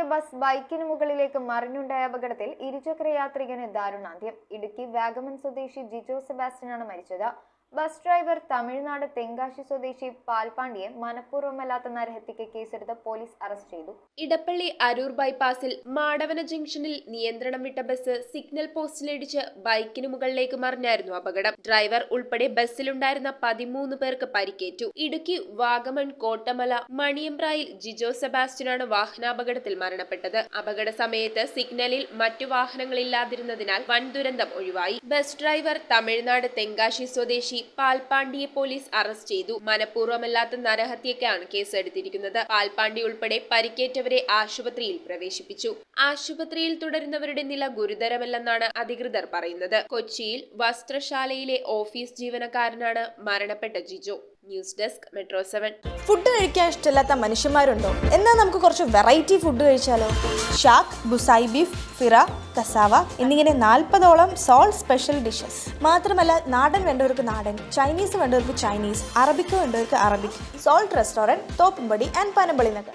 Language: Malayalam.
സ്വകാര്യ ബസ് ബൈക്കിന് മുകളിലേക്ക് മറിഞ്ഞുണ്ടായ അപകടത്തിൽ ഇരുചക്ര യാത്രികന് ദാരുണാന്ത്യം. ഇടുക്കി വാഗമൺ സ്വദേശി ജിജോ സെബാസ്റ്റ്യനാണ് മരിച്ചത്. ബസ് ഡ്രൈവർ തമിഴ്നാട് തെങ്കാശി സ്വദേശി പാൽപാണ്ടിയെ മനഃപൂർവ്വമല്ലാത്ത നരഹത്യക്ക് കേസെടുത്ത് പോലീസ് അറസ്റ്റ് ചെയ്തു. ഇടപ്പള്ളി അരൂർ ബൈപ്പാസിൽ മാടവന ജംഗ്ഷനിൽ നിയന്ത്രണം വിട്ട ബസ് സിഗ്നൽ പോസ്റ്റിലിടിച്ച് ബൈക്കിന് മുകളിലേക്ക് മറിഞ്ഞായിരുന്നു അപകടം. ഡ്രൈവർ ഉൾപ്പെടെ ബസ്സിലുണ്ടായിരുന്ന 13 പേർക്ക് പരിക്കേറ്റു. ഇടുക്കി വാഗമൺ കോട്ടമല മണിയമ്പ്രായിൽ ജിജോ സെബാസ്റ്റ്യനാണ് വാഹനാപകടത്തിൽ മരണപ്പെട്ടത്. അപകട സമയത്ത് സിഗ്നലിൽ മറ്റു വാഹനങ്ങളില്ലാതിരുന്നതിനാൽ വൻ ദുരന്തം ഒഴിവായി. ബസ് ഡ്രൈവർ തമിഴ്നാട് തെങ്കാശി സ്വദേശി പാൽപാണ്ടിയെ പോലീസ് അറസ്റ്റ് ചെയ്തു. മനഃപൂർവ്വമല്ലാത്ത നരഹത്യക്കാണ് കേസെടുത്തിരിക്കുന്നത്. പാൽപാണ്ടി ഉൾപ്പെടെ പരിക്കേറ്റവരെ ആശുപത്രിയിൽ പ്രവേശിപ്പിച്ചു. ആശുപത്രിയിൽ തുടരുന്നവരുടെ നില ഗുരുതരമല്ലെന്നാണ് അധികൃതർ പറയുന്നത്. കൊച്ചിയിൽ വസ്ത്രശാലയിലെ ഓഫീസ് ജീവനക്കാരനാണ് മരണപ്പെട്ട Jijo. News desk metro 7. Food കഴിക്കാൻ ഇഷ്ടമില്ലാത്ത മനുഷ്യന്മാരുണ്ടോ? എന്നാൽ നമുക്ക് കുറച്ച് വെറൈറ്റി ഫുഡ് കഴിച്ചാലോ? ഷാക്ക്, ബുസായി ബീഫ്, ഫിറ, കസാവ എന്നിങ്ങനെ 40ഓളം സോൾ സ്പെഷ്യൽ ഡിഷസ്. മാത്രമല്ല, നാടൻ വേണ്ടവർക്ക് നാടൻ, ചൈനീസ് വേണ്ടവർക്ക് ചൈനീസ്, അറബിക്ക് വേണ്ടവർക്ക് Arabic. Salt restaurant, Thoppumpady and Panampilly Nagar.